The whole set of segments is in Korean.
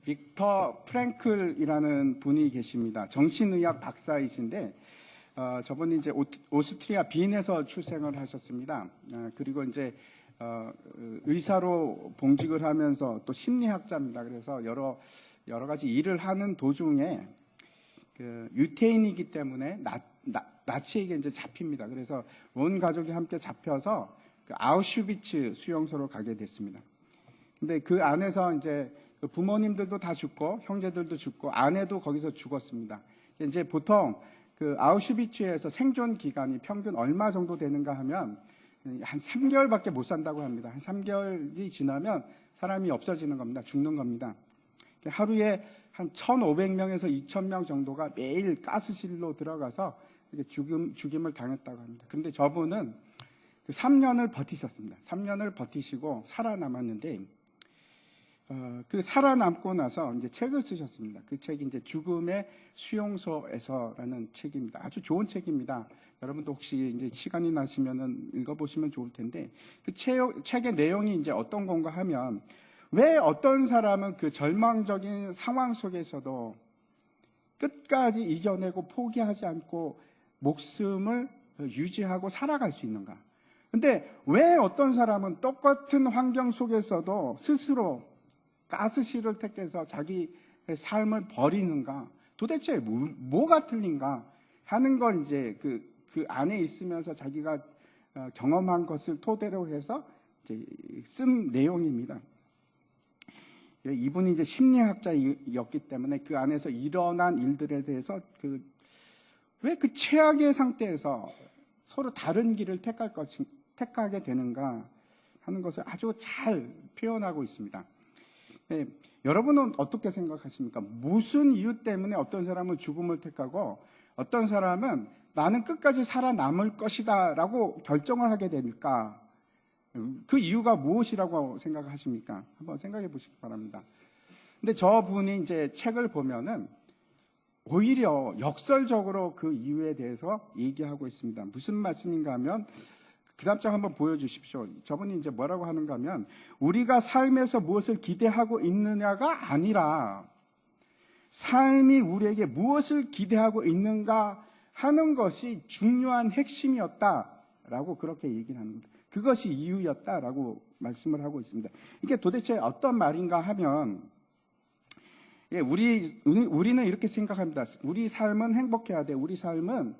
빅터 프랭클이라는 분이 계십니다. 정신의학 박사이신데 저분이 이제 오스트리아 빈에서 출생을 하셨습니다. 그리고 이제 의사로 봉직을 하면서 또 심리학자입니다. 그래서 여러 가지 일을 하는 도중에 그 유태인이기 때문에 나치에게 이제 잡힙니다. 그래서 온 가족이 함께 잡혀서 그 아우슈비츠 수용소로 가게 됐습니다. 근데 그 안에서 이제 그 부모님들도 다 죽고 형제들도 죽고 아내도 거기서 죽었습니다. 이제 보통 그 아우슈비츠에서 생존 기간이 평균 얼마 정도 되는가 하면 한 3개월밖에 못 산다고 합니다. 한 3개월이 지나면 사람이 없어지는 겁니다. 죽는 겁니다. 하루에 한 1,500명에서 2,000명 정도가 매일 가스실로 들어가서 죽임을 당했다고 합니다. 그런데 저분은 그 3년을 버티셨습니다. 3년을 버티시고 살아남았는데 그 살아남고 나서 이제 책을 쓰셨습니다. 그 책이 이제 죽음의 수용소에서라는 책입니다. 아주 좋은 책입니다. 여러분도 혹시 이제 시간이 나시면은 읽어보시면 좋을 텐데 그 책의 내용이 이제 어떤 건가 하면 왜 어떤 사람은 그 절망적인 상황 속에서도 끝까지 이겨내고 포기하지 않고 목숨을 유지하고 살아갈 수 있는가? 근데 왜 어떤 사람은 똑같은 환경 속에서도 스스로 가스실을 택해서 자기 삶을 버리는가? 도대체 뭐가 틀린가? 하는 걸 이제 그 안에 있으면서 자기가 경험한 것을 토대로 해서 이제 쓴 내용입니다. 이분이 이제 심리학자였기 때문에 그 안에서 일어난 일들에 대해서 왜 그 최악의 상태에서 서로 다른 길을 택하게 되는가 하는 것을 아주 잘 표현하고 있습니다. 네, 여러분은 어떻게 생각하십니까? 무슨 이유 때문에 어떤 사람은 죽음을 택하고 어떤 사람은 나는 끝까지 살아남을 것이다 라고 결정을 하게 될까? 그 이유가 무엇이라고 생각하십니까? 한번 생각해 보시기 바랍니다. 근데 저분이 이제 책을 보면은 오히려 역설적으로 그 이유에 대해서 얘기하고 있습니다. 무슨 말씀인가 하면 그 다음 장 한번 보여주십시오. 저분이 이제 뭐라고 하는가 하면 우리가 삶에서 무엇을 기대하고 있느냐가 아니라 삶이 우리에게 무엇을 기대하고 있는가 하는 것이 중요한 핵심이었다라고 그렇게 얘기를 합니다. 그것이 이유였다라고 말씀을 하고 있습니다. 이게 도대체 어떤 말인가 하면 우리는 이렇게 생각합니다. 우리 삶은 행복해야 돼. 우리 삶은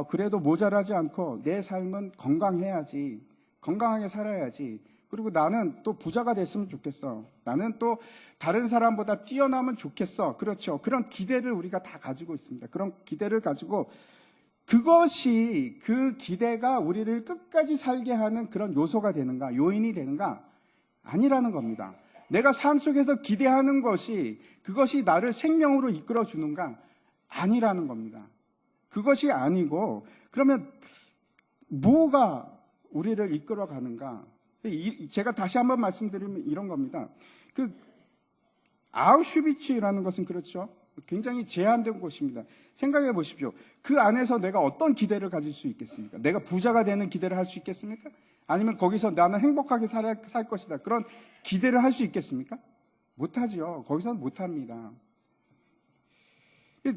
그래도 모자라지 않고 내 삶은 건강해야지. 건강하게 살아야지. 그리고 나는 또 부자가 됐으면 좋겠어. 나는 또 다른 사람보다 뛰어나면 좋겠어. 그렇죠. 그런 기대를 우리가 다 가지고 있습니다. 그런 기대를 가지고 그것이 그 기대가 우리를 끝까지 살게 하는 그런 요소가 되는가, 요인이 되는가? 아니라는 겁니다. 내가 삶 속에서 기대하는 것이 그것이 나를 생명으로 이끌어 주는가? 아니라는 겁니다. 그것이 아니고 그러면 뭐가 우리를 이끌어 가는가? 제가 다시 한번 말씀드리면 이런 겁니다. 그 아우슈비츠라는 것은 그렇죠. 굉장히 제한된 곳입니다. 생각해 보십시오. 그 안에서 내가 어떤 기대를 가질 수 있겠습니까? 내가 부자가 되는 기대를 할 수 있겠습니까? 아니면 거기서 나는 행복하게 살 것이다. 그런 기대를 할 수 있겠습니까? 못하죠. 거기서는 못합니다.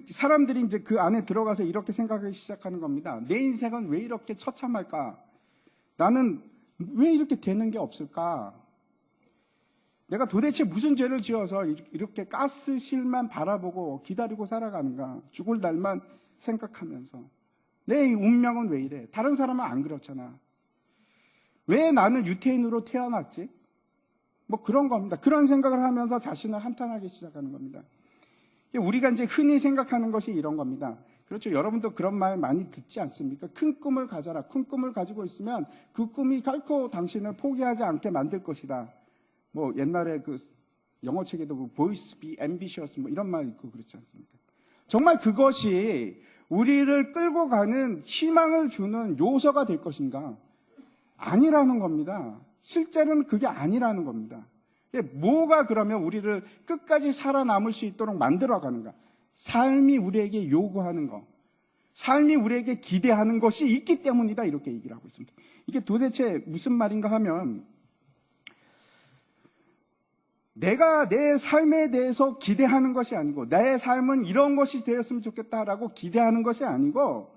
사람들이 이제 그 안에 들어가서 이렇게 생각하기 시작하는 겁니다. 내 인생은 왜 이렇게 처참할까? 나는 왜 이렇게 되는 게 없을까? 내가 도대체 무슨 죄를 지어서 이렇게 가스실만 바라보고 기다리고 살아가는가? 죽을 날만 생각하면서. 내 운명은 왜 이래? 다른 사람은 안 그렇잖아. 왜 나는 유태인으로 태어났지? 뭐 그런 겁니다. 그런 생각을 하면서 자신을 한탄하기 시작하는 겁니다. 우리가 이제 흔히 생각하는 것이 이런 겁니다. 그렇죠. 여러분도 그런 말 많이 듣지 않습니까? 큰 꿈을 가져라. 큰 꿈을 가지고 있으면 그 꿈이 결코 당신을 포기하지 않게 만들 것이다. 뭐 옛날에 그 영어 책에도 뭐 Boys be ambitious 뭐 이런 말 있고 그렇지 않습니까? 정말 그것이 우리를 끌고 가는 희망을 주는 요소가 될 것인가? 아니라는 겁니다. 실제로는 그게 아니라는 겁니다. 뭐가 그러면 우리를 끝까지 살아남을 수 있도록 만들어가는가? 삶이 우리에게 요구하는 것, 삶이 우리에게 기대하는 것이 있기 때문이다 이렇게 얘기를 하고 있습니다. 이게 도대체 무슨 말인가 하면 내가 내 삶에 대해서 기대하는 것이 아니고, 내 삶은 이런 것이 되었으면 좋겠다라고 기대하는 것이 아니고,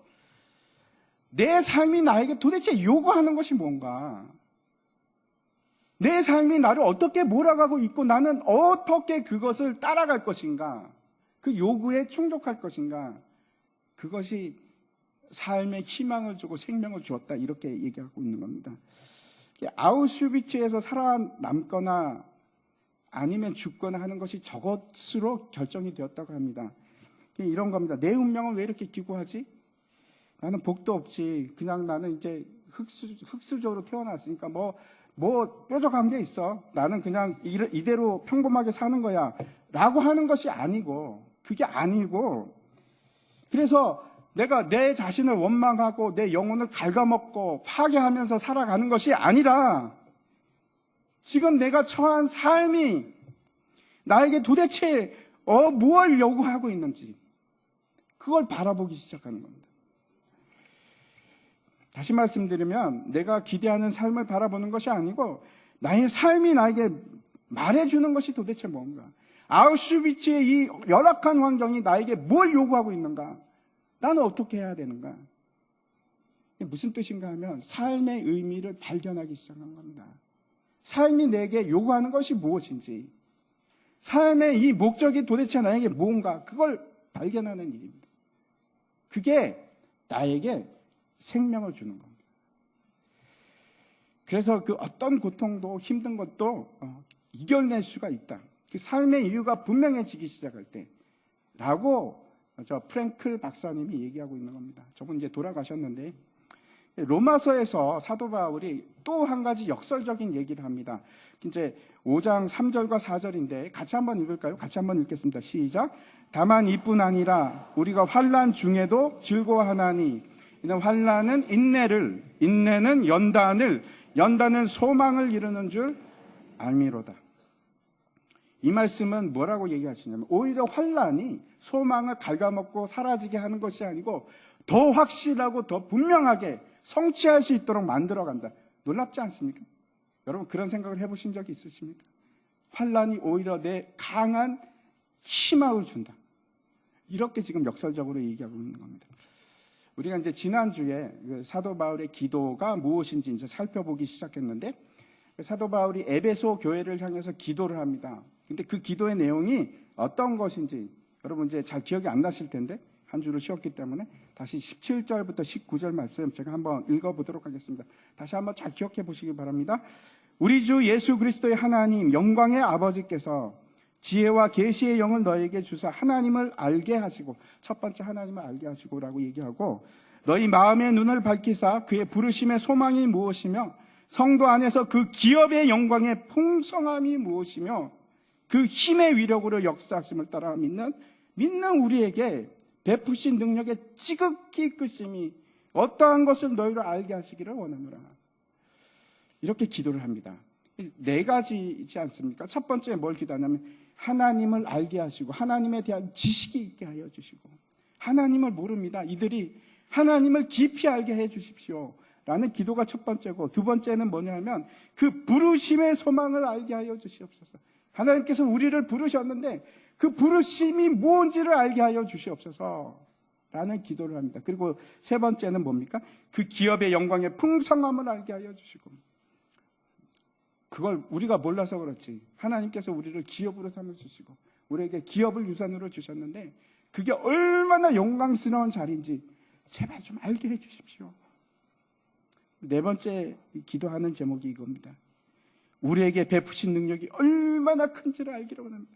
내 삶이 나에게 도대체 요구하는 것이 뭔가, 내 삶이 나를 어떻게 몰아가고 있고 나는 어떻게 그것을 따라갈 것인가, 그 요구에 충족할 것인가, 그것이 삶에 희망을 주고 생명을 주었다, 이렇게 얘기하고 있는 겁니다. 아우슈비츠에서 살아남거나 아니면 죽거나 하는 것이 저것으로 결정이 되었다고 합니다. 이런 겁니다. 내 운명은 왜 이렇게 기구하지? 나는 복도 없지. 그냥 나는 이제 흙수저로 태어났으니까 뭐 뾰족한 게 있어. 나는 그냥 이대로 평범하게 사는 거야. 라고 하는 것이 아니고, 그게 아니고, 그래서 내가 내 자신을 원망하고 내 영혼을 갉아먹고 파괴하면서 살아가는 것이 아니라, 지금 내가 처한 삶이 나에게 도대체 무엇을 요구하고 있는지, 그걸 바라보기 시작하는 겁니다. 다시 말씀드리면, 내가 기대하는 삶을 바라보는 것이 아니고 나의 삶이 나에게 말해주는 것이 도대체 뭔가, 아우슈비츠의 이 열악한 환경이 나에게 뭘 요구하고 있는가, 나는 어떻게 해야 되는가. 무슨 뜻인가 하면 삶의 의미를 발견하기 시작한 겁니다. 삶이 내게 요구하는 것이 무엇인지, 삶의 이 목적이 도대체 나에게 뭔가, 그걸 발견하는 일입니다. 그게 나에게 생명을 주는 겁니다. 그래서 그 어떤 고통도 힘든 것도 이겨낼 수가 있다. 그 삶의 이유가 분명해지기 시작할 때 라고 프랭클 박사님이 얘기하고 있는 겁니다. 저분 이제 돌아가셨는데, 로마서에서 사도 바울이 또 한 가지 역설적인 얘기를 합니다. 이제 5장 3절과 4절인데 같이 한번 읽을까요? 같이 한번 읽겠습니다. 시작. 다만 이뿐 아니라 우리가 환난 중에도 즐거워하나니 이는 환난은 인내를, 인내는 연단을, 연단은 소망을 이루는 줄 알미로다. 이 말씀은 뭐라고 얘기하시냐면, 오히려 환난이 소망을 갉아먹고 사라지게 하는 것이 아니고 더 확실하고 더 분명하게 성취할 수 있도록 만들어간다. 놀랍지 않습니까? 여러분, 그런 생각을 해보신 적이 있으십니까? 환난이 오히려 내 강한 희망을 준다. 이렇게 지금 역설적으로 얘기하고 있는 겁니다. 우리가 이제 지난주에 사도 바울의 기도가 무엇인지 이제 살펴보기 시작했는데, 사도 바울이 에베소 교회를 향해서 기도를 합니다. 근데 그 기도의 내용이 어떤 것인지 여러분 이제 잘 기억이 안 나실 텐데, 한 주를 쉬었기 때문에 다시 17절부터 19절 말씀 제가 한번 읽어보도록 하겠습니다. 다시 한번 잘 기억해 보시기 바랍니다. 우리 주 예수 그리스도의 하나님 영광의 아버지께서 지혜와 계시의 영을 너에게 주사 하나님을 알게 하시고, 첫 번째 하나님을 알게 하시고라고 얘기하고, 너희 마음의 눈을 밝히사 그의 부르심의 소망이 무엇이며 성도 안에서 그 기업의 영광의 풍성함이 무엇이며 그 힘의 위력으로 역사하심을 따라 믿는 우리에게 베푸신 능력의 지극히 크심이 어떠한 것을 너희로 알게 하시기를 원하노라. 이렇게 기도를 합니다. 네 가지이지 않습니까? 첫 번째 뭘 기도하냐면, 하나님을 알게 하시고 하나님에 대한 지식이 있게 하여 주시고, 하나님을 모릅니다. 이들이 하나님을 깊이 알게 해 주십시오 라는 기도가 첫 번째고, 두 번째는 뭐냐면 그 부르심의 소망을 알게 하여 주시옵소서. 하나님께서 우리를 부르셨는데 그 부르심이 무엇인지를 알게 하여 주시옵소서 라는 기도를 합니다. 그리고 세 번째는 뭡니까? 그 기업의 영광의 풍성함을 알게 하여 주시고, 그걸 우리가 몰라서 그렇지 하나님께서 우리를 기업으로 삼아주시고 우리에게 기업을 유산으로 주셨는데 그게 얼마나 영광스러운 자리인지 제발 좀 알게 해 주십시오. 네 번째 기도하는 제목이 이겁니다. 우리에게 베푸신 능력이 얼마나 큰지를 알기를 원합니다.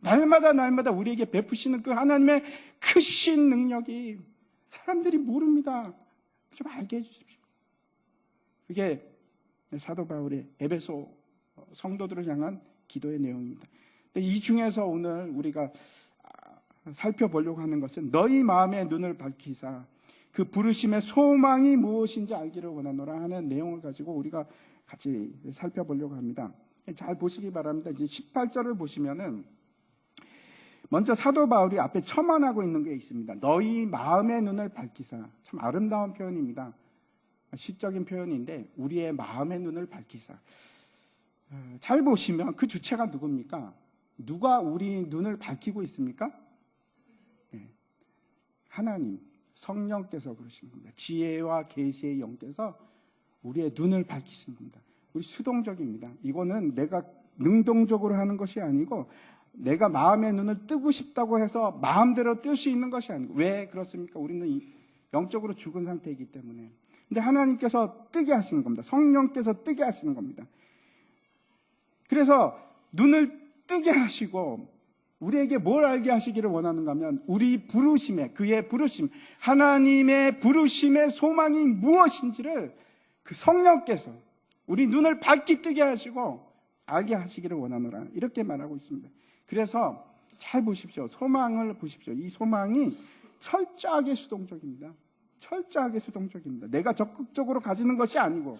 날마다 우리에게 베푸시는 그 하나님의 크신 능력이 사람들이 모릅니다. 좀 알게 해 주십시오. 그게 사도 바울의 에베소 성도들을 향한 기도의 내용입니다. 이 중에서 오늘 우리가 살펴보려고 하는 것은, 너희 마음의 눈을 밝히사 그 부르심의 소망이 무엇인지 알기를 원하노라 하는 내용을 가지고 우리가 같이 살펴보려고 합니다. 잘 보시기 바랍니다. 이제 18절을 보시면은 먼저 사도 바울이 앞에 첨언하고 있는 게 있습니다. 너희 마음의 눈을 밝히사. 참 아름다운 표현입니다. 시적인 표현인데, 우리의 마음의 눈을 밝히사. 잘 보시면 그 주체가 누굽니까? 누가 우리 눈을 밝히고 있습니까? 하나님, 성령께서 그러시는 겁니다. 지혜와 계시의 영께서 우리의 눈을 밝히시는 겁니다. 우리 수동적입니다. 이거는 내가 능동적으로 하는 것이 아니고 내가 마음의 눈을 뜨고 싶다고 해서 마음대로 뜰 수 있는 것이 아니고. 왜 그렇습니까? 우리는 영적으로 죽은 상태이기 때문에. 근데 하나님께서 뜨게 하시는 겁니다. 성령께서 뜨게 하시는 겁니다. 그래서 눈을 뜨게 하시고 우리에게 뭘 알게 하시기를 원하는가 하면 우리 부르심에, 그의 부르심, 하나님의 부르심의 소망이 무엇인지를 그 성령께서 우리 눈을 밝히 뜨게 하시고 알게 하시기를 원하노라, 이렇게 말하고 있습니다. 그래서 잘 보십시오. 소망을 보십시오. 이 소망이 철저하게 수동적입니다. 철저하게 수동적입니다. 내가 적극적으로 가지는 것이 아니고,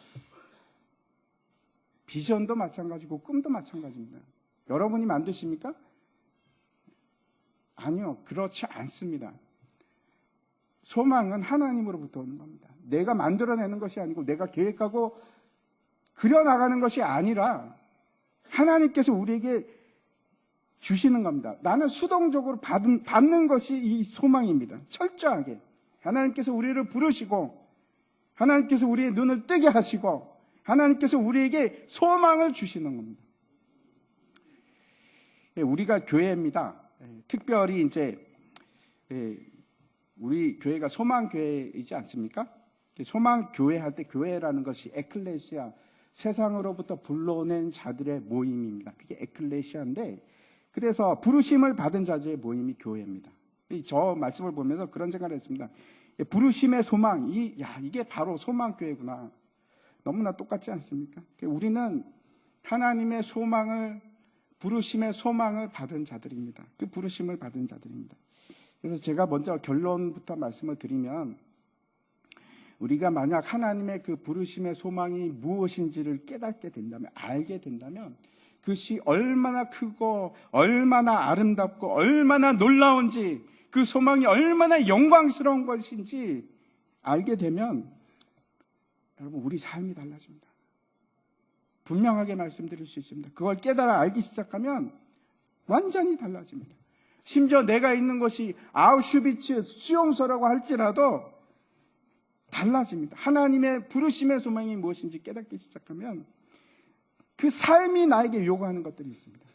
비전도 마찬가지고 꿈도 마찬가지입니다. 여러분이 만드십니까? 아니요, 그렇지 않습니다. 소망은 하나님으로부터 오는 겁니다. 내가 만들어내는 것이 아니고 내가 계획하고 그려나가는 것이 아니라 하나님께서 우리에게 주시는 겁니다. 나는 수동적으로 받는 것이 이 소망입니다. 철저하게 하나님께서 우리를 부르시고 하나님께서 우리의 눈을 뜨게 하시고 하나님께서 우리에게 소망을 주시는 겁니다. 우리가 교회입니다. 특별히 이제 우리 교회가 소망교회이지 않습니까? 소망교회 할 때 교회라는 것이 에클레시아, 세상으로부터 불러낸 자들의 모임입니다. 그게 에클레시아인데, 그래서 부르심을 받은 자들의 모임이 교회입니다. 저 말씀을 보면서 그런 생각을 했습니다. 부르심의 소망, 이게 바로 소망교회구나. 너무나 똑같지 않습니까? 우리는 하나님의 소망을, 부르심의 소망을 받은 자들입니다. 그 부르심을 받은 자들입니다. 그래서 제가 먼저 결론부터 말씀을 드리면, 우리가 만약 하나님의 그 부르심의 소망이 무엇인지를 깨닫게 된다면, 알게 된다면, 그것이 얼마나 크고 얼마나 아름답고 얼마나 놀라운지, 그 소망이 얼마나 영광스러운 것인지 알게 되면 여러분, 우리 삶이 달라집니다. 분명하게 말씀드릴 수 있습니다. 그걸 깨달아 알기 시작하면 완전히 달라집니다. 심지어 내가 있는 곳이 아우슈비츠 수용소라고 할지라도 달라집니다. 하나님의 부르심의 소망이 무엇인지 깨닫기 시작하면 그 삶이 나에게 요구하는 것들이 있습니다.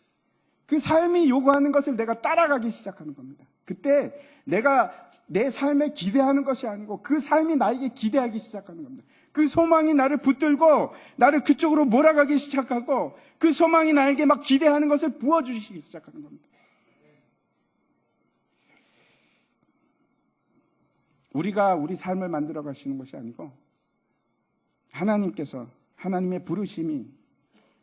그 삶이 요구하는 것을 내가 따라가기 시작하는 겁니다. 그때 내가 내 삶에 기대하는 것이 아니고 그 삶이 나에게 기대하기 시작하는 겁니다. 그 소망이 나를 붙들고 나를 그쪽으로 몰아가기 시작하고 그 소망이 나에게 막 기대하는 것을 부어주시기 시작하는 겁니다. 우리가 우리 삶을 만들어 가시는 것이 아니고 하나님께서, 하나님의 부르심이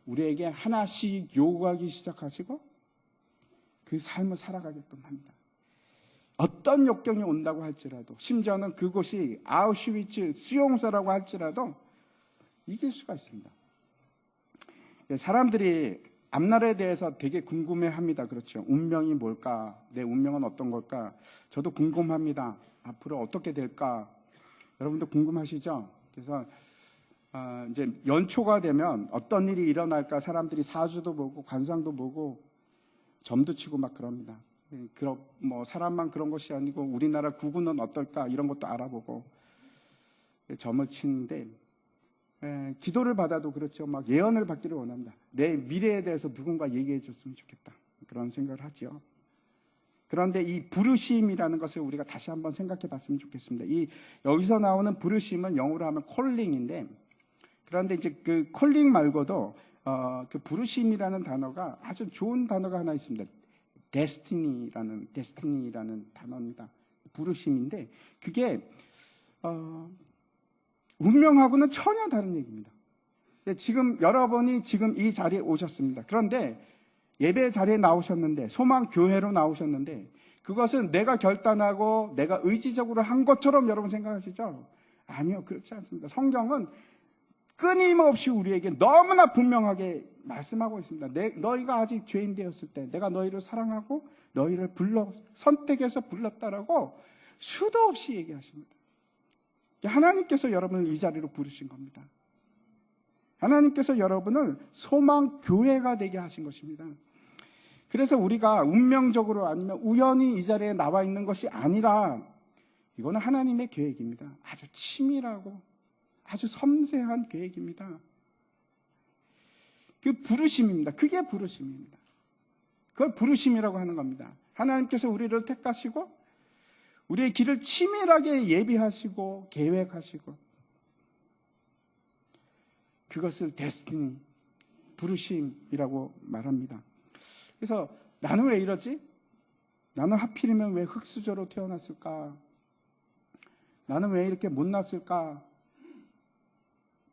우리에게 하나씩 요구하기 시작하시고 그 삶을 살아가게끔 합니다. 어떤 역경이 온다고 할지라도, 심지어는 그곳이 아우슈비츠 수용소라고 할지라도 이길 수가 있습니다. 사람들이 앞날에 대해서 되게 궁금해합니다. 그렇죠? 운명이 뭘까? 내 운명은 어떤 걸까? 저도 궁금합니다. 앞으로 어떻게 될까? 여러분도 궁금하시죠? 그래서 이제 연초가 되면 어떤 일이 일어날까? 사람들이 사주도 보고 관상도 보고 점도 치고 막 그럽니다. 뭐 사람만 그런 것이 아니고 우리나라 구구는 어떨까? 이런 것도 알아보고 점을 치는데, 기도를 받아도 그렇죠. 막 예언을 받기를 원합니다. 내 미래에 대해서 누군가 얘기해 줬으면 좋겠다. 그런 생각을 하죠. 그런데 이 부르심이라는 것을 우리가 다시 한번 생각해 봤으면 좋겠습니다. 여기서 나오는 부르심은 영어로 하면 콜링인데, 그런데 이제 그 콜링 말고도 그 부르심이라는 단어가 아주 좋은 단어가 하나 있습니다. 데스티니라는 단어입니다. 부르심인데 그게 운명하고는 전혀 다른 얘기입니다. 지금 여러분이 지금 이 자리에 오셨습니다. 그런데 예배 자리에 나오셨는데, 소망 교회로 나오셨는데, 그것은 내가 결단하고 내가 의지적으로 한 것처럼 여러분 생각하시죠? 아니요, 그렇지 않습니다. 성경은 끊임없이 우리에게 너무나 분명하게 말씀하고 있습니다. 너희가 아직 죄인 되었을 때 내가 너희를 사랑하고 너희를 선택해서 불렀다라고 수도 없이 얘기하십니다. 하나님께서 여러분을 이 자리로 부르신 겁니다. 하나님께서 여러분을 소망 교회가 되게 하신 것입니다. 그래서 우리가 운명적으로 아니면 우연히 이 자리에 나와 있는 것이 아니라 이거는 하나님의 계획입니다. 아주 치밀하고 아주 섬세한 계획입니다. 그 부르심입니다. 그게 부르심입니다. 그걸 부르심이라고 하는 겁니다. 하나님께서 우리를 택하시고 우리의 길을 치밀하게 예비하시고 계획하시고 그것을 데스티니, 부르심이라고 말합니다. 그래서 나는 왜 이러지? 나는 하필이면 왜 흙수저로 태어났을까? 나는 왜 이렇게 못났을까?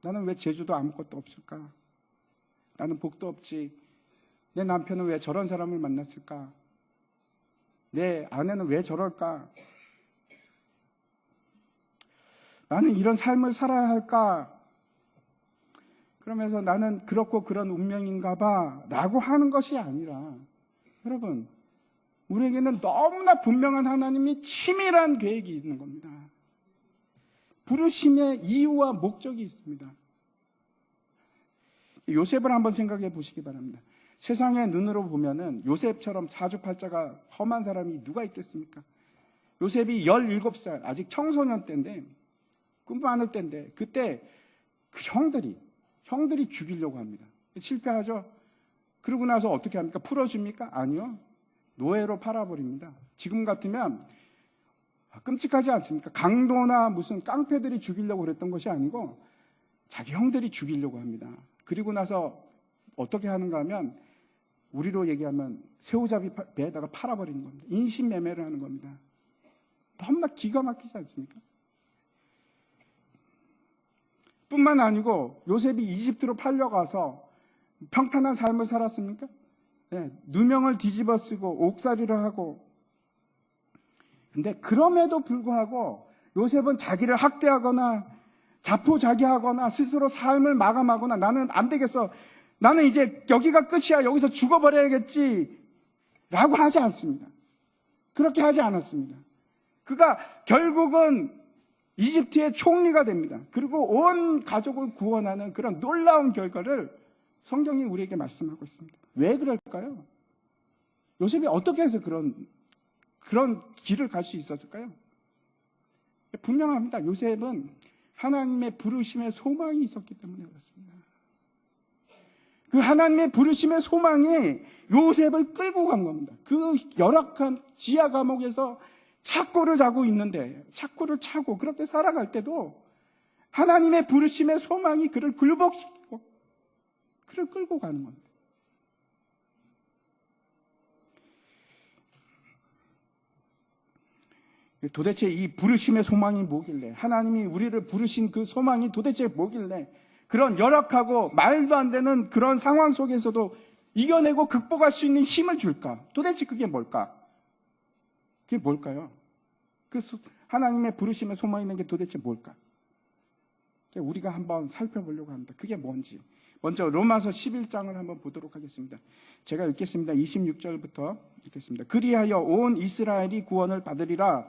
나는 왜 제주도 아무것도 없을까? 나는 복도 없지. 내 남편은 왜 저런 사람을 만났을까? 내 아내는 왜 저럴까? 나는 이런 삶을 살아야 할까? 그러면서 나는 그렇고 그런 운명인가 봐 라고 하는 것이 아니라 여러분, 우리에게는 너무나 분명한 하나님이 치밀한 계획이 있는 겁니다. 부르심의 이유와 목적이 있습니다. 요셉을 한번 생각해 보시기 바랍니다. 세상의 눈으로 보면은 요셉처럼 사주팔자가 험한 사람이 누가 있겠습니까? 요셉이 17살, 아직 청소년 때인데, 꿈 많을 때인데, 그때 그 형들이 죽이려고 합니다. 실패하죠? 그러고 나서 어떻게 합니까? 풀어줍니까? 아니요. 노예로 팔아버립니다. 지금 같으면 끔찍하지 않습니까? 강도나 무슨 깡패들이 죽이려고 그랬던 것이 아니고 자기 형들이 죽이려고 합니다. 그리고 나서 어떻게 하는가 하면 우리로 얘기하면 새우잡이 배에다가 팔아버리는 겁니다. 인신매매를 하는 겁니다. 너무나 기가 막히지 않습니까? 뿐만 아니고 요셉이 이집트로 팔려가서 평탄한 삶을 살았습니까? 네, 누명을 뒤집어 쓰고 옥살이를 하고. 근데 그럼에도 불구하고 요셉은 자기를 학대하거나 자포자기하거나 스스로 삶을 마감하거나 나는 안 되겠어. 나는 이제 여기가 끝이야. 여기서 죽어버려야겠지. 라고 하지 않습니다. 그렇게 하지 않았습니다. 그가 결국은 이집트의 총리가 됩니다. 그리고 온 가족을 구원하는 그런 놀라운 결과를 성경이 우리에게 말씀하고 있습니다. 왜 그럴까요? 요셉이 어떻게 해서 그런 길을 갈 수 있었을까요? 분명합니다. 요셉은 하나님의 부르심의 소망이 있었기 때문에 그렇습니다. 그 하나님의 부르심의 소망이 요셉을 끌고 간 겁니다. 그 열악한 지하 감옥에서 착고를 자고 있는데 착고를 차고 그렇게 살아갈 때도 하나님의 부르심의 소망이 그를 굴복시키고 그를 끌고 가는 겁니다. 도대체 이 부르심의 소망이 뭐길래, 하나님이 우리를 부르신 그 소망이 도대체 뭐길래 그런 열악하고 말도 안 되는 그런 상황 속에서도 이겨내고 극복할 수 있는 힘을 줄까? 도대체 그게 뭘까? 그게 뭘까요? 하나님의 부르심의 소망이 있는 게 도대체 뭘까? 우리가 한번 살펴보려고 합니다. 그게 뭔지. 먼저 로마서 11장을 한번 보도록 하겠습니다. 제가 읽겠습니다. 26절부터 읽겠습니다. 그리하여 온 이스라엘이 구원을 받으리라.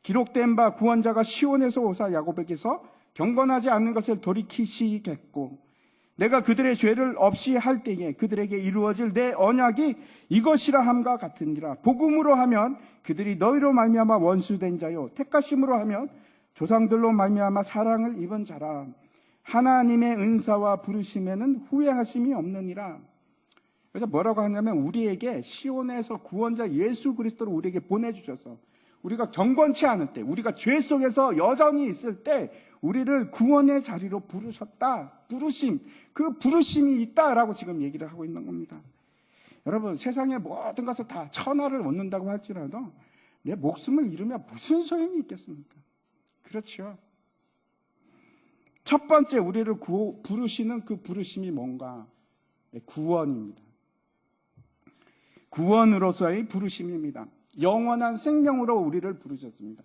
기록된 바 구원자가 시온에서 오사 야곱에게서 경건하지 않는 것을 돌이키시겠고 내가 그들의 죄를 없이 할 때에 그들에게 이루어질 내 언약이 이것이라 함과 같으니라. 복음으로 하면 그들이 너희로 말미암아 원수된 자요 택하심으로 하면 조상들로 말미암아 사랑을 입은 자라. 하나님의 은사와 부르심에는 후회하심이 없느니라. 그래서 뭐라고 하냐면 우리에게 시온에서 구원자 예수 그리스도를 우리에게 보내주셔서 우리가 경건치 않을 때, 우리가 죄 속에서 여전히 있을 때 우리를 구원의 자리로 부르셨다. 부르심, 그 부르심이 있다라고 지금 얘기를 하고 있는 겁니다. 여러분, 세상의 모든 것을 다 천하를 얻는다고 할지라도 내 목숨을 잃으면 무슨 소용이 있겠습니까? 그렇죠. 첫 번째 우리를 부르시는 그 부르심이 뭔가? 구원입니다. 구원으로서의 부르심입니다. 영원한 생명으로 우리를 부르셨습니다.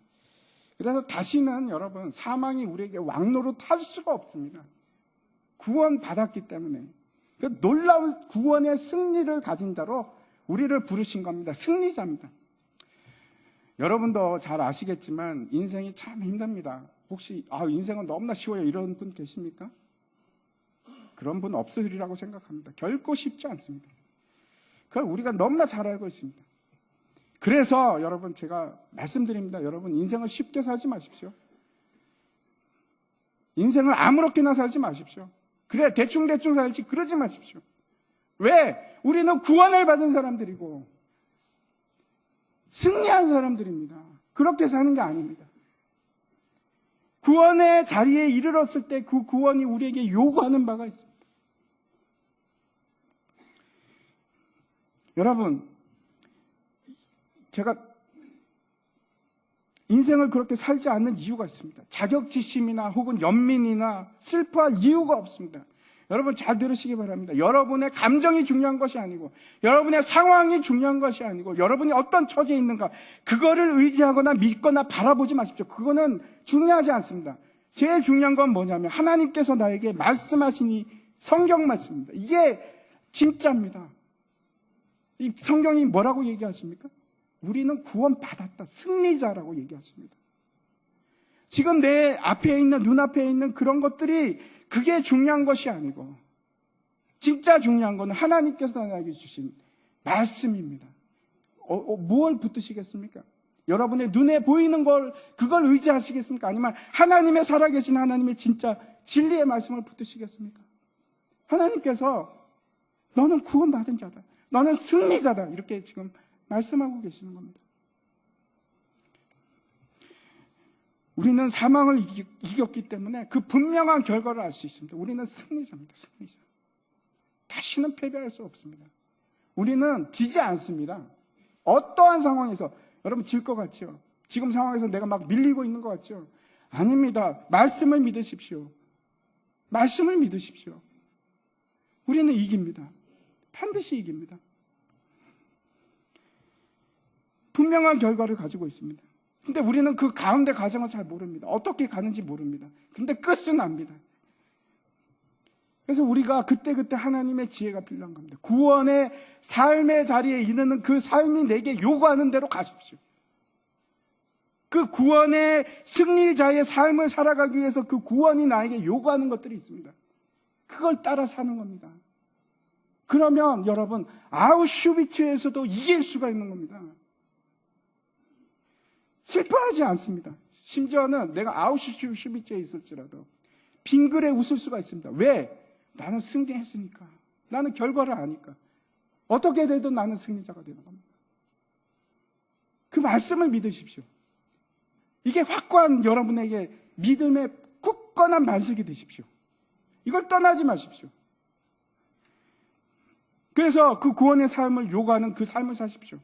그래서 다시는 여러분 사망이 우리에게 왕노릇할 수가 없습니다. 구원받았기 때문에 그 놀라운 구원의 승리를 가진 자로 우리를 부르신 겁니다. 승리자입니다. 여러분도 잘 아시겠지만 인생이 참 힘듭니다. 혹시 인생은 너무나 쉬워요 이런 분 계십니까? 그런 분 없으리라고 생각합니다. 결코 쉽지 않습니다. 그걸 우리가 너무나 잘 알고 있습니다. 그래서 여러분 제가 말씀드립니다. 여러분 인생을 쉽게 살지 마십시오. 인생을 아무렇게나 살지 마십시오. 그래 대충대충 살지 그러지 마십시오. 왜? 우리는 구원을 받은 사람들이고 승리한 사람들입니다. 그렇게 사는 게 아닙니다. 구원의 자리에 이르렀을 때 그 구원이 우리에게 요구하는 바가 있습니다. 여러분, 제가 인생을 그렇게 살지 않는 이유가 있습니다. 자격지심이나 혹은 연민이나 슬퍼할 이유가 없습니다. 여러분 잘 들으시기 바랍니다. 여러분의 감정이 중요한 것이 아니고 여러분의 상황이 중요한 것이 아니고 여러분이 어떤 처지에 있는가 그거를 의지하거나 믿거나 바라보지 마십시오. 그거는 중요하지 않습니다. 제일 중요한 건 뭐냐면 하나님께서 나에게 말씀하신 이 성경 말씀입니다. 이게 진짜입니다. 이 성경이 뭐라고 얘기하십니까? 우리는 구원받았다. 승리자라고 얘기하십니다. 지금 내 앞에 있는 눈앞에 있는 그런 것들이 그게 중요한 것이 아니고 진짜 중요한 건 하나님께서 나에게 주신 말씀입니다. 뭘 붙드시겠습니까? 여러분의 눈에 보이는 그걸 의지하시겠습니까? 아니면 하나님의 살아계신 하나님의 진짜 진리의 말씀을 붙드시겠습니까? 하나님께서 너는 구원받은 자다. 너는 승리자다. 이렇게 지금 말씀하고 계시는 겁니다. 우리는 사망을 이겼기 때문에 그 분명한 결과를 알 수 있습니다. 우리는 승리자입니다. 승리자. 다시는 패배할 수 없습니다. 우리는 지지 않습니다. 어떠한 상황에서 여러분 질 것 같죠? 지금 상황에서 내가 막 밀리고 있는 것 같죠? 아닙니다. 말씀을 믿으십시오. 말씀을 믿으십시오. 우리는 이깁니다. 반드시 이깁니다. 분명한 결과를 가지고 있습니다. 근데 우리는 그 가운데 과정을 잘 모릅니다. 어떻게 가는지 모릅니다. 근데 끝은 압니다. 그래서 우리가 그때그때 하나님의 지혜가 필요한 겁니다. 구원의 삶의 자리에 이르는 그 삶이 내게 요구하는 대로 가십시오. 그 구원의 승리자의 삶을 살아가기 위해서 그 구원이 나에게 요구하는 것들이 있습니다. 그걸 따라 사는 겁니다. 그러면 여러분 아우슈비츠에서도 이길 수가 있는 겁니다. 슬퍼하지 않습니다. 심지어는 내가 아우슈비츠에 있을지라도 빙그레 웃을 수가 있습니다. 왜? 나는 승리했으니까. 나는 결과를 아니까. 어떻게 돼도 나는 승리자가 되는 겁니다. 그 말씀을 믿으십시오. 이게 확고한 여러분에게 믿음의 굳건한 반석이 되십시오. 이걸 떠나지 마십시오. 그래서 그 구원의 삶을 요구하는 그 삶을 사십시오.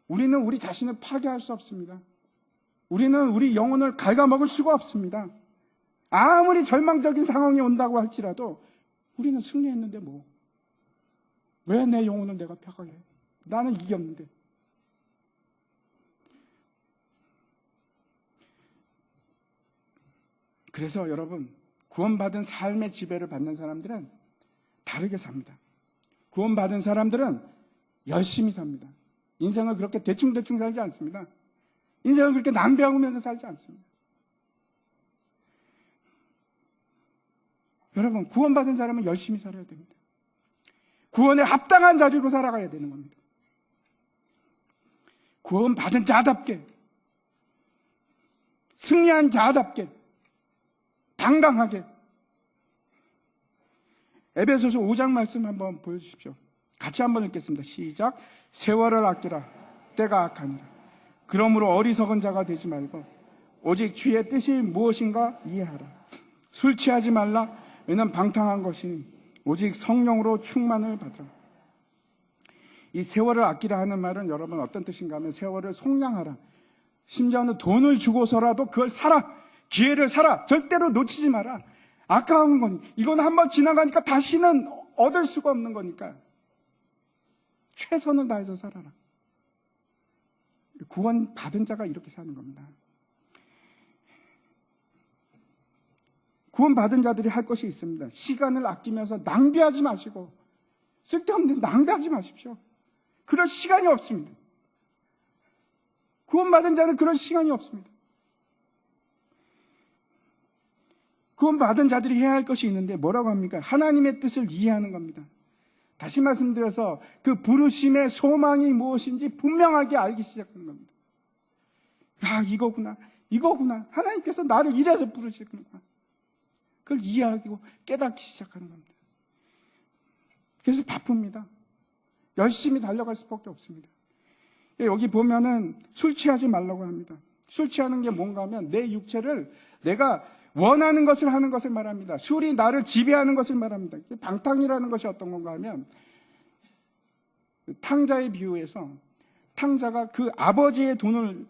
우리는 우리 자신을 파괴할 수 없습니다. 우리는 우리 영혼을 갉아먹을 수가 없습니다. 아무리 절망적인 상황이 온다고 할지라도 우리는 승리했는데 뭐. 왜 내 영혼을 내가 파괴해? 나는 이겼는데. 그래서 여러분, 구원받은 삶의 지배를 받는 사람들은 다르게 삽니다. 구원받은 사람들은 열심히 삽니다. 인생을 그렇게 대충대충 살지 않습니다. 인생을 그렇게 낭비하면서 살지 않습니다. 여러분, 구원받은 사람은 열심히 살아야 됩니다. 구원에 합당한 자리로 살아가야 되는 겁니다. 구원받은 자답게, 승리한 자답게, 당당하게. 에베소서 5장 말씀 한번 보여주십시오. 같이 한번 읽겠습니다. 시작. 세월을 아끼라. 때가 악하니라. 그러므로 어리석은 자가 되지 말고 오직 주의 뜻이 무엇인가 이해하라. 술 취하지 말라. 이는 방탕한 것이니 오직 성령으로 충만을 받으라. 이 세월을 아끼라 하는 말은 여러분 어떤 뜻인가 하면 세월을 속량하라. 심지어는 돈을 주고서라도 그걸 사라. 기회를 사라. 절대로 놓치지 마라. 아까운 거니. 이건 한번 지나가니까 다시는 얻을 수가 없는 거니까 최선을 다해서 살아라. 구원 받은 자가 이렇게 사는 겁니다. 구원 받은 자들이 할 것이 있습니다. 시간을 아끼면서 낭비하지 마시고 쓸데없는 낭비하지 마십시오. 그럴 시간이 없습니다. 구원 받은 자는 그런 시간이 없습니다. 구원받은 자들이 해야 할 것이 있는데 뭐라고 합니까? 하나님의 뜻을 이해하는 겁니다. 다시 말씀드려서 그 부르심의 소망이 무엇인지 분명하게 알기 시작하는 겁니다. 아, 이거구나. 하나님께서 나를 이래서 부르시는구나. 그걸 이해하고 깨닫기 시작하는 겁니다. 그래서 바쁩니다. 열심히 달려갈 수밖에 없습니다. 여기 보면은 술 취하지 말라고 합니다. 술 취하는 게 뭔가 하면 내 육체를 내가 원하는 것을 하는 것을 말합니다. 술이 나를 지배하는 것을 말합니다. 방탕이라는 것이 어떤 건가 하면 탕자의 비유에서 탕자가 그 아버지의 돈을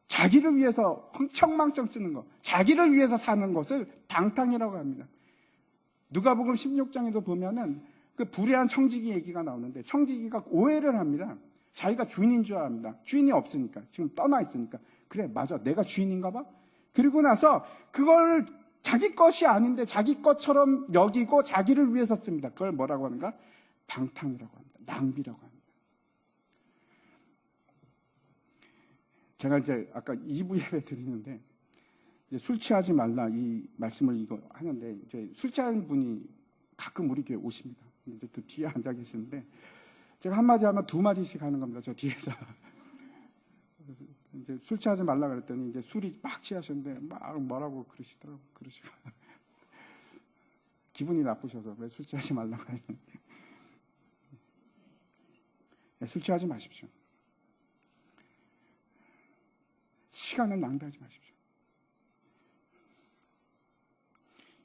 자기를 위해서 흥청망청 쓰는 것, 자기를 위해서 사는 것을 방탕이라고 합니다. 누가복음 16장에도 보면은 그 불의한 청지기 얘기가 나오는데 청지기가 오해를 합니다. 자기가 주인인 줄 압니다. 주인이 없으니까, 지금 떠나 있으니까. 그래, 맞아, 내가 주인인가 봐? 그리고 나서 그걸 자기 것이 아닌데 자기 것처럼 여기고 자기를 위해서 씁니다. 그걸 뭐라고 하는가? 방탕이라고 합니다. 낭비라고 합니다. 제가 이제 아까 2부 예배 드리는데 이제 술 취하지 말라 이 말씀을 이거 하는데 이제 술 취하는 분이 가끔 우리 교회 오십니다. 이제 또 뒤에 앉아 계시는데 제가 한마디 하면 두 마디씩 하는 겁니다. 저 뒤에서. 이제 술 취하지 말라 그랬더니 이제 술이 막 취하셨는데 막 뭐라고 그러시더라고요. 그러시고. 기분이 나쁘셔서 왜 술 취하지 말라고 하시는데. 술 취하지 마십시오. 시간을 낭비하지 마십시오.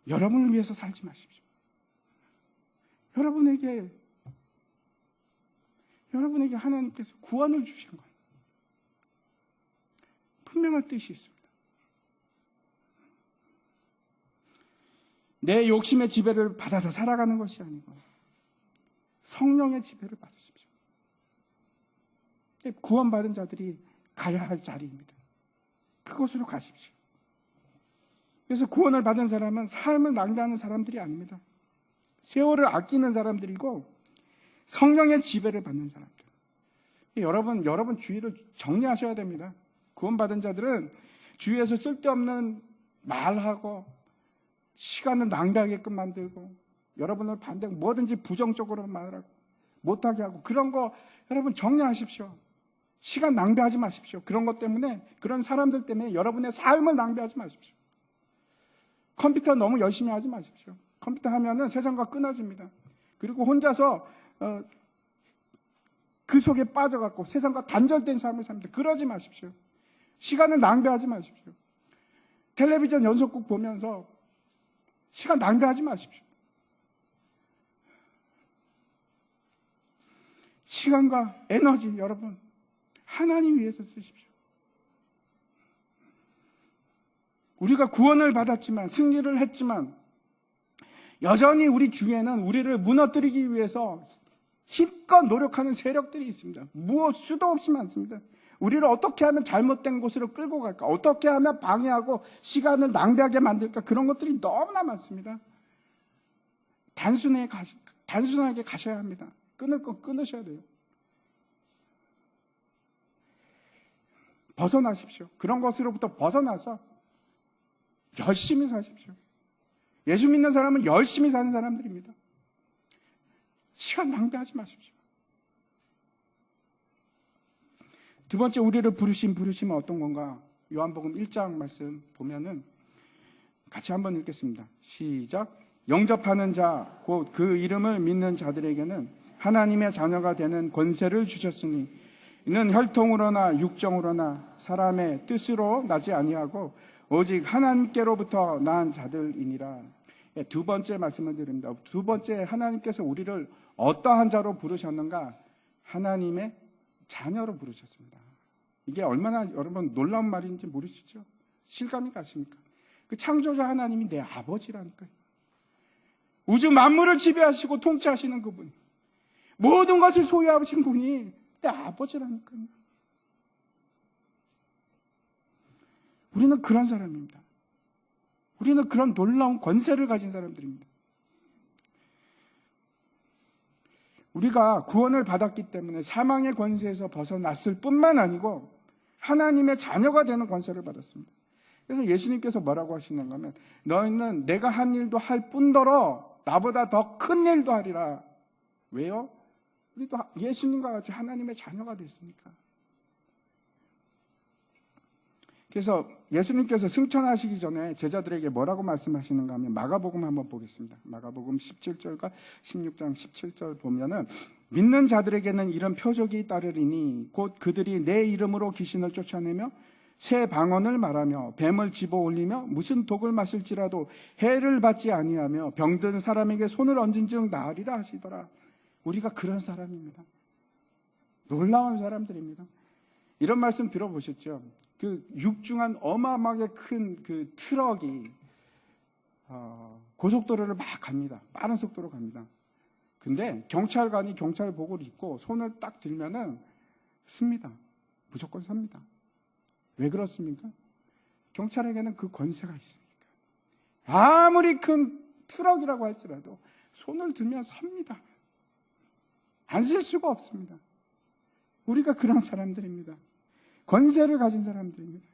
여러분을 위해서 살지 마십시오. 여러분에게 하나님께서 구원을 주신 거예요. 분명한 뜻이 있습니다. 내 욕심의 지배를 받아서 살아가는 것이 아니고 성령의 지배를 받으십시오. 구원받은 자들이 가야 할 자리입니다. 그곳으로 가십시오. 그래서 구원을 받은 사람은 삶을 낭비하는 사람들이 아닙니다. 세월을 아끼는 사람들이고 성령의 지배를 받는 사람들. 여러분 주위를 정리하셔야 됩니다. 구원받은 자들은 주위에서 쓸데없는 말하고 시간을 낭비하게끔 만들고 여러분을 반대로 뭐든지 부정적으로 말하고 못하게 하고 그런 거 여러분 정리하십시오. 시간 낭비하지 마십시오. 그런 것 때문에 그런 사람들 때문에 여러분의 삶을 낭비하지 마십시오. 컴퓨터 너무 열심히 하지 마십시오. 컴퓨터 하면은 세상과 끊어집니다. 그리고 혼자서 그 속에 빠져갖고 세상과 단절된 삶을 삽니다. 그러지 마십시오. 시간을 낭비하지 마십시오. 텔레비전 연속극 보면서 시간 낭비하지 마십시오. 시간과 에너지 여러분 하나님 위해서 쓰십시오. 우리가 구원을 받았지만 승리를 했지만 여전히 우리 주위에는 우리를 무너뜨리기 위해서 힘껏 노력하는 세력들이 있습니다. 무엇 수도 없이 많습니다. 우리를 어떻게 하면 잘못된 곳으로 끌고 갈까? 어떻게 하면 방해하고 시간을 낭비하게 만들까? 그런 것들이 너무나 많습니다. 단순하게 가셔야 합니다. 끊을 건 끊으셔야 돼요. 벗어나십시오. 그런 것으로부터 벗어나서 열심히 사십시오. 예수 믿는 사람은 열심히 사는 사람들입니다. 시간 낭비하지 마십시오. 두 번째 우리를 부르심은 어떤 건가? 요한복음 1장 말씀 보면은 같이 한번 읽겠습니다. 시작. 영접하는 자, 곧 그 이름을 믿는 자들에게는 하나님의 자녀가 되는 권세를 주셨으니 이는 혈통으로나 육정으로나 사람의 뜻으로 나지 아니하고 오직 하나님께로부터 난 자들이니라. 두 번째 말씀을 드립니다. 두 번째 하나님께서 우리를 어떠한 자로 부르셨는가? 하나님의 자녀로 부르셨습니다. 이게 얼마나 여러분 놀라운 말인지 모르시죠? 실감이 가십니까? 그 창조자 하나님이 내 아버지라니까요. 우주 만물을 지배하시고 통치하시는 그분, 모든 것을 소유하신 분이 내 아버지라니까요. 우리는 그런 사람입니다. 우리는 그런 놀라운 권세를 가진 사람들입니다. 우리가 구원을 받았기 때문에 사망의 권세에서 벗어났을 뿐만 아니고 하나님의 자녀가 되는 권세를 받았습니다. 그래서 예수님께서 뭐라고 하시는가 하면 너희는 내가 한 일도 할 뿐더러 나보다 더 큰 일도 하리라. 왜요? 우리도 예수님과 같이 하나님의 자녀가 됐으니까. 그래서 예수님께서 승천하시기 전에 제자들에게 뭐라고 말씀하시는가 하면 마가복음 한번 보겠습니다. 마가복음 17절과 16장 17절 보면은 믿는 자들에게는 이런 표적이 따르리니 곧 그들이 내 이름으로 귀신을 쫓아내며 새 방언을 말하며 뱀을 집어 올리며 무슨 독을 마실지라도 해를 받지 아니하며 병든 사람에게 손을 얹은즉 나으리라 하시더라. 우리가 그런 사람입니다. 놀라운 사람들입니다. 이런 말씀 들어보셨죠? 그 육중한 어마어마하게 큰 그 트럭이 고속도로를 막 갑니다. 빠른 속도로 갑니다. 근데 경찰관이 경찰복을 입고 손을 딱 들면은 씁니다. 무조건 섭니다. 왜 그렇습니까? 경찰에게는 그 권세가 있으니까. 아무리 큰 트럭이라고 할지라도 손을 들면 섭니다. 안 쓸 수가 없습니다. 우리가 그런 사람들입니다. 권세를 가진 사람들입니다.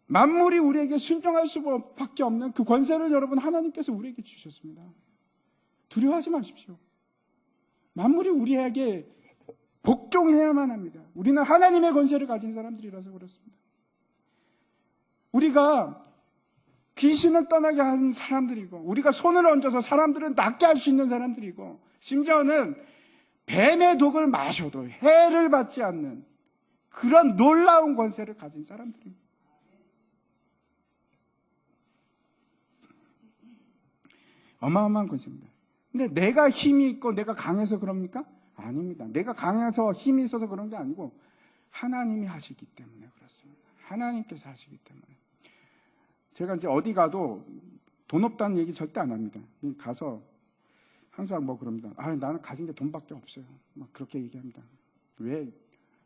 만물이 우리에게 순종할 수밖에 없는 그 권세를 여러분 하나님께서 우리에게 주셨습니다. 두려워하지 마십시오. 만물이 우리에게 복종해야만 합니다. 우리는 하나님의 권세를 가진 사람들이라서 그렇습니다. 우리가 귀신을 떠나게 하는 사람들이고 우리가 손을 얹어서 사람들을 낫게 할 수 있는 사람들이고 심지어는 뱀의 독을 마셔도 해를 받지 않는 그런 놀라운 권세를 가진 사람들입니다. 어마어마한 권세입니다. 근데 내가 힘이 있고 내가 강해서 그럽니까? 아닙니다. 내가 강해서 힘이 있어서 그런 게 아니고 하나님이 하시기 때문에 그렇습니다. 하나님께서 하시기 때문에. 제가 이제 어디 가도 돈 없다는 얘기 절대 안 합니다. 가서 항상 뭐 그럽니다. 나는 가진 게 돈밖에 없어요. 막 그렇게 얘기합니다. 왜?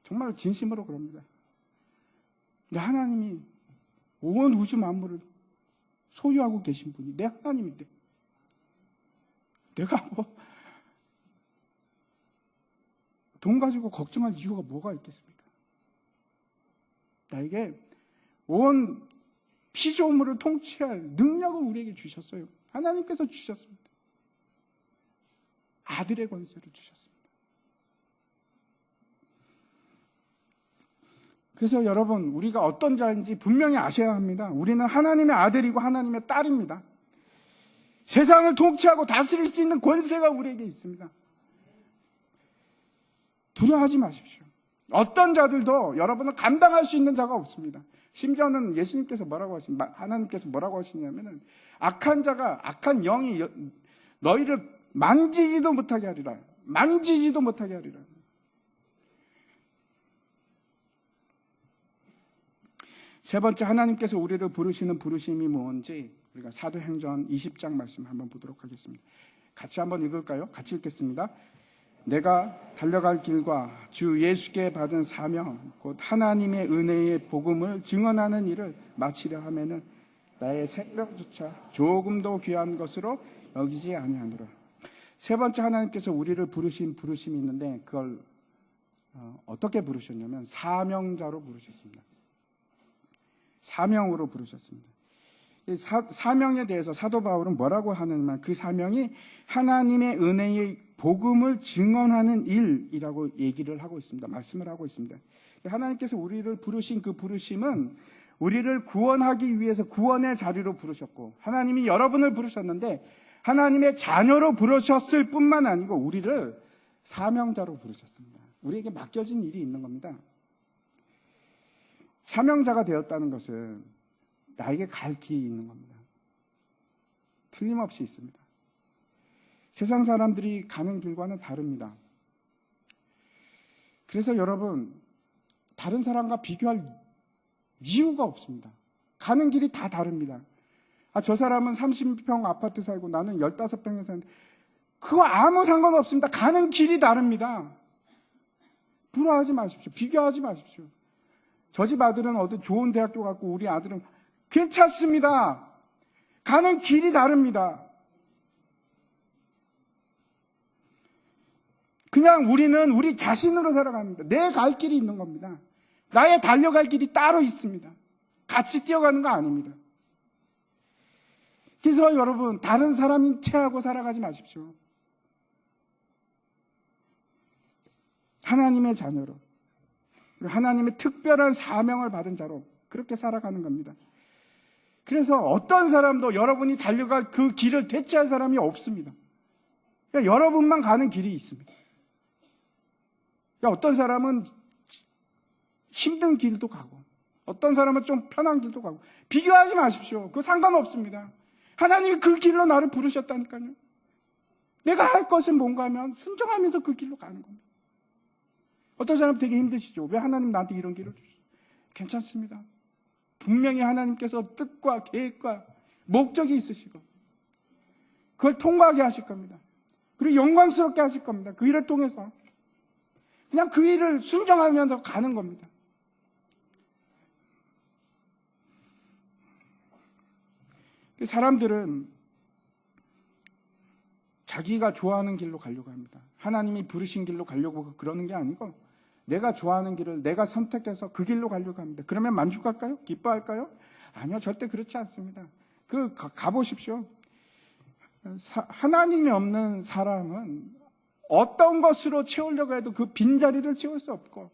정말 진심으로 그럽니다. 근데 하나님이 온 우주 만물을 소유하고 계신 분이 내 하나님인데 내가 뭐 돈 가지고 걱정할 이유가 뭐가 있겠습니까? 나에게 온 피조물을 통치할 능력을 우리에게 주셨어요. 하나님께서 주셨습니다. 아들의 권세를 주셨습니다. 그래서 여러분, 우리가 어떤 자인지 분명히 아셔야 합니다. 우리는 하나님의 아들이고 하나님의 딸입니다. 세상을 통치하고 다스릴 수 있는 권세가 우리에게 있습니다. 두려워하지 마십시오. 어떤 자들도 여러분을 감당할 수 있는 자가 없습니다. 심지어는 예수님께서 하나님께서 뭐라고 하시냐면은 악한 자가, 악한 영이 너희를 만지지도 못하게 하리라. 만지지도 못하게 하리라. 세 번째, 하나님께서 우리를 부르시는 부르심이 뭔지 우리가 사도행전 20장 말씀 한번 보도록 하겠습니다. 같이 한번 읽을까요? 같이 읽겠습니다. 내가 달려갈 길과 주 예수께 받은 사명 곧 하나님의 은혜의 복음을 증언하는 일을 마치려 하면은 나의 생명조차 조금도 귀한 것으로 여기지 아니하노라. 세 번째, 하나님께서 우리를 부르신 부르심이 있는데 그걸 어떻게 부르셨냐면 사명자로 부르셨습니다. 사명으로 부르셨습니다. 사명에 대해서 사도 바울은 뭐라고 하느냐면 그 사명이 하나님의 은혜의 복음을 증언하는 일이라고 얘기를 하고 있습니다. 말씀을 하고 있습니다. 하나님께서 우리를 부르신 그 부르심은 우리를 구원하기 위해서 구원의 자리로 부르셨고 하나님이 여러분을 부르셨는데 하나님의 자녀로 부르셨을 뿐만 아니고 우리를 사명자로 부르셨습니다. 우리에게 맡겨진 일이 있는 겁니다. 사명자가 되었다는 것은 나에게 갈 길이 있는 겁니다. 틀림없이 있습니다. 세상 사람들이 가는 길과는 다릅니다. 그래서 여러분, 다른 사람과 비교할 이유가 없습니다. 가는 길이 다 다릅니다. 저 사람은 30평 아파트 살고 나는 15평에 사는데 그거 아무 상관없습니다. 가는 길이 다릅니다. 부러워하지 마십시오. 비교하지 마십시오. 저 집 아들은 어디 좋은 대학교 갔고 우리 아들은 괜찮습니다. 가는 길이 다릅니다. 그냥 우리는 우리 자신으로 살아갑니다. 내 갈 길이 있는 겁니다. 나의 달려갈 길이 따로 있습니다. 같이 뛰어가는 거 아닙니다. 그래서 여러분, 다른 사람인 체하고 살아가지 마십시오. 하나님의 자녀로, 하나님의 특별한 사명을 받은 자로 그렇게 살아가는 겁니다. 그래서 어떤 사람도 여러분이 달려갈 그 길을 대체할 사람이 없습니다. 그러니까 여러분만 가는 길이 있습니다. 그러니까 어떤 사람은 힘든 길도 가고, 어떤 사람은 좀 편한 길도 가고, 비교하지 마십시오. 그거 상관없습니다. 하나님이 그 길로 나를 부르셨다니까요. 내가 할 것은 뭔가 하면 순종하면서 그 길로 가는 겁니다. 어떤 사람 되게 힘드시죠? 왜 하나님 나한테 이런 길을 주시죠? 괜찮습니다. 분명히 하나님께서 뜻과 계획과 목적이 있으시고 그걸 통과하게 하실 겁니다. 그리고 영광스럽게 하실 겁니다. 그 일을 통해서 그냥 그 일을 순종하면서 가는 겁니다. 사람들은 자기가 좋아하는 길로 가려고 합니다. 하나님이 부르신 길로 가려고 그러는 게 아니고 내가 좋아하는 길을 내가 선택해서 그 길로 가려고 합니다. 그러면 만족할까요? 기뻐할까요? 아니요, 절대 그렇지 않습니다. 가보십시오. 하나님이 없는 사람은 어떤 것으로 채우려고 해도 그 빈자리를 채울 수 없고,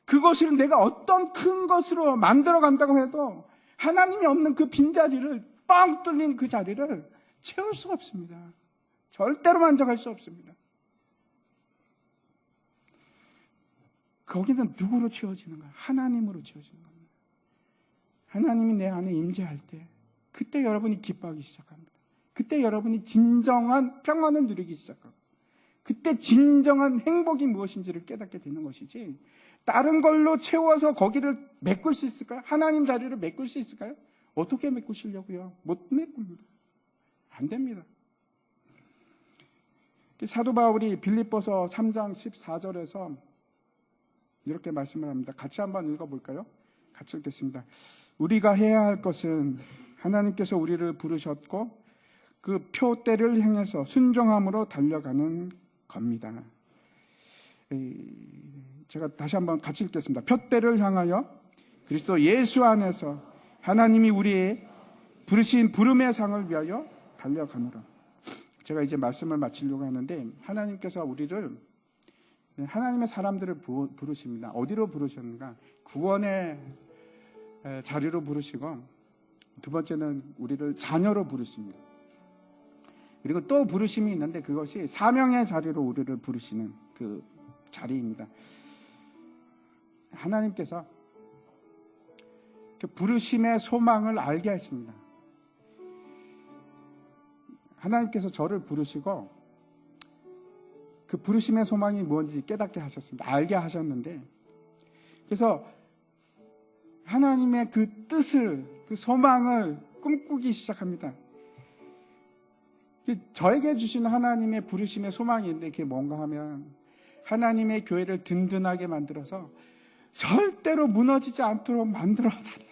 그것을 내가 어떤 큰 것으로 만들어 간다고 해도 하나님이 없는 그 빈자리를, 뻥 뚫린 그 자리를 채울 수가 없습니다. 절대로 만족할 수 없습니다. 거기는 누구로 채워지는가? 하나님으로 채워지는 겁니다. 하나님이 내 안에 임재할 때 그때 여러분이 기뻐하기 시작합니다. 그때 여러분이 진정한 평안을 누리기 시작하고 그때 진정한 행복이 무엇인지를 깨닫게 되는 것이지, 다른 걸로 채워서 거기를 메꿀 수 있을까요? 하나님 자리를 메꿀 수 있을까요? 어떻게 메꾸시려고요? 못 메꿉니다. 안 됩니다. 사도 바울이 빌립보서 3장 14절에서 이렇게 말씀을 합니다. 같이 한번 읽어볼까요? 같이 읽겠습니다. 우리가 해야 할 것은 하나님께서 우리를 부르셨고 그 표대를 향해서 순종함으로 달려가는 겁니다. 제가 다시 한번 같이 읽겠습니다. 표대를 향하여 그리스도 예수 안에서 하나님이 우리의 부르신 부름의 상을 위하여 달려가노라. 제가 이제 말씀을 마치려고 하는데, 하나님께서 우리를, 하나님의 사람들을 부르십니다. 어디로 부르셨는가? 구원의 자리로 부르시고, 두 번째는 우리를 자녀로 부르십니다. 그리고 또 부르심이 있는데 그것이 사명의 자리로 우리를 부르시는 그 자리입니다. 하나님께서 그 부르심의 소망을 알게 하십니다. 하나님께서 저를 부르시고 그 부르심의 소망이 뭔지 깨닫게 하셨습니다. 알게 하셨는데, 그래서 하나님의 그 뜻을, 그 소망을 꿈꾸기 시작합니다. 저에게 주신 하나님의 부르심의 소망인데 그게 뭔가 하면 하나님의 교회를 든든하게 만들어서 절대로 무너지지 않도록 만들어 달라.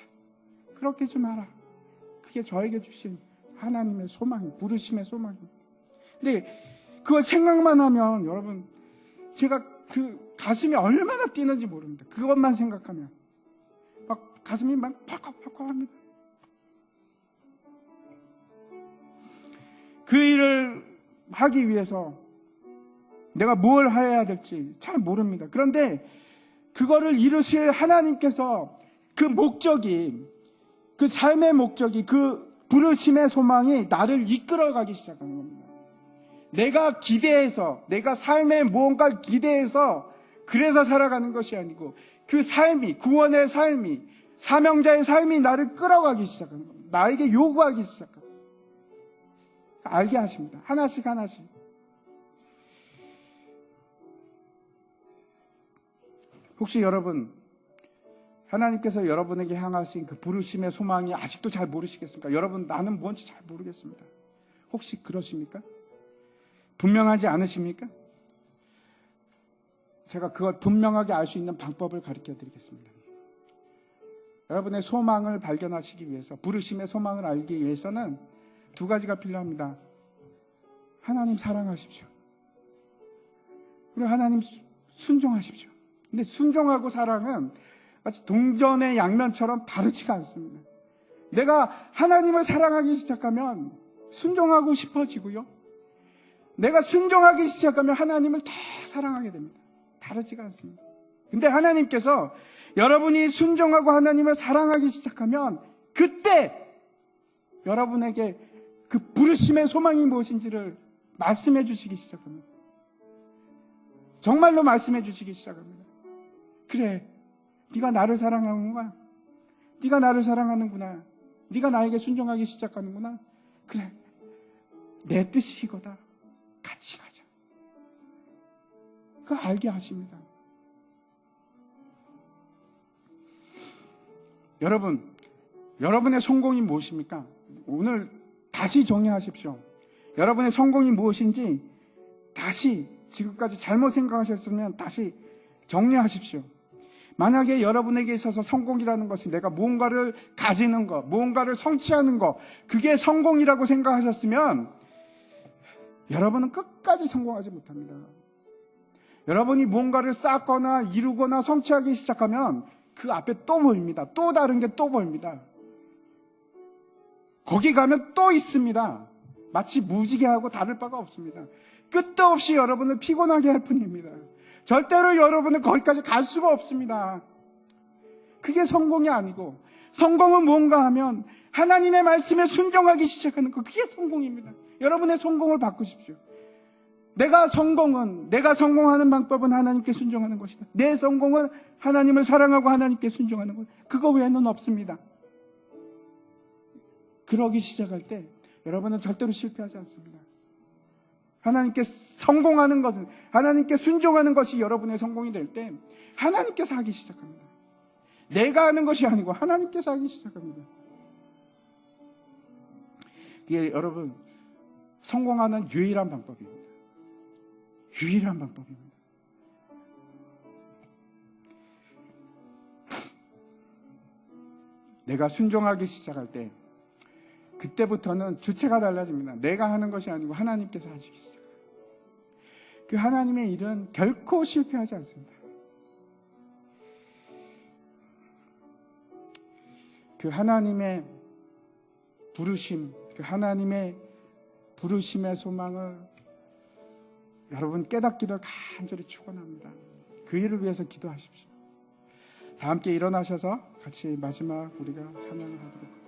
그렇게 좀 하라. 그게 저에게 주신 하나님의 소망, 부르심의 소망입니다. 근데 그걸 생각만 하면 여러분, 제가 그 가슴이 얼마나 뛰는지 모릅니다. 그것만 생각하면 막 가슴이 막 팍팍팍합니다. 그 일을 하기 위해서 내가 뭘 해야 될지 잘 모릅니다. 그런데 그거를 이루실 하나님께서 그 목적이, 그 삶의 목적이, 그 부르심의 소망이 나를 이끌어가기 시작하는 겁니다. 내가 기대해서, 내가 삶의 무언가를 기대해서 그래서 살아가는 것이 아니고 그 삶이, 구원의 삶이, 사명자의 삶이 나를 끌어가기 시작하는 겁니다. 나에게 요구하기 시작합니다. 알게 하십니다. 하나씩 하나씩. 혹시 여러분, 하나님께서 여러분에게 향하신 그 부르심의 소망이 아직도 잘 모르시겠습니까? 여러분, 나는 뭔지 잘 모르겠습니다. 혹시 그러십니까? 분명하지 않으십니까? 제가 그걸 분명하게 알 수 있는 방법을 가르쳐 드리겠습니다. 여러분의 소망을 발견하시기 위해서, 부르심의 소망을 알기 위해서는 두 가지가 필요합니다. 하나님 사랑하십시오. 그리고 하나님 순종하십시오. 근데 순종하고 사랑은 마치 동전의 양면처럼 다르지가 않습니다. 내가 하나님을 사랑하기 시작하면 순종하고 싶어지고요. 내가 순종하기 시작하면 하나님을 더 사랑하게 됩니다. 다르지가 않습니다. 근데 하나님께서 여러분이 순종하고 하나님을 사랑하기 시작하면 그때 여러분에게 그 부르심의 소망이 무엇인지를 말씀해 주시기 시작합니다. 정말로 말씀해 주시기 시작합니다. 그래, 네가 나를 사랑하는구나. 네가 나를 사랑하는구나. 네가 나에게 순종하기 시작하는구나. 그래, 내 뜻이 이거다. 같이 가자. 그거 알게 하십니다. 여러분, 여러분의 성공이 무엇입니까? 오늘 다시 정리하십시오. 여러분의 성공이 무엇인지 다시, 지금까지 잘못 생각하셨으면 다시 정리하십시오. 만약에 여러분에게 있어서 성공이라는 것이 내가 무언가를 가지는 것, 무언가를 성취하는 것, 그게 성공이라고 생각하셨으면 여러분은 끝까지 성공하지 못합니다. 여러분이 무언가를 쌓거나 이루거나 성취하기 시작하면 그 앞에 또 보입니다. 또 다른 게 또 보입니다. 거기 가면 또 있습니다. 마치 무지개하고 다를 바가 없습니다. 끝도 없이 여러분을 피곤하게 할 뿐입니다. 절대로 여러분은 거기까지 갈 수가 없습니다. 그게 성공이 아니고, 성공은 뭔가 하면 하나님의 말씀에 순종하기 시작하는 것, 그게 성공입니다. 여러분의 성공을 바꾸십시오. 내가 성공하는 방법은 하나님께 순종하는 것이다. 내 성공은 하나님을 사랑하고 하나님께 순종하는 것. 그거 외에는 없습니다. 그러기 시작할 때 여러분은 절대로 실패하지 않습니다. 하나님께 성공하는 것은, 하나님께 순종하는 것이 여러분의 성공이 될 때 하나님께서 하기 시작합니다. 내가 하는 것이 아니고 하나님께서 하기 시작합니다. 이게 여러분 성공하는 유일한 방법입니다. 유일한 방법입니다. 내가 순종하기 시작할 때 그때부터는 주체가 달라집니다. 내가 하는 것이 아니고 하나님께서 하시기 시작합니다. 그 하나님의 일은 결코 실패하지 않습니다. 그 하나님의 부르심, 그 하나님의 부르심의 소망을 여러분 깨닫기를 간절히 축원합니다. 그 일을 위해서 기도하십시오. 다 함께 일어나셔서 같이 마지막 우리가 찬양을 하도록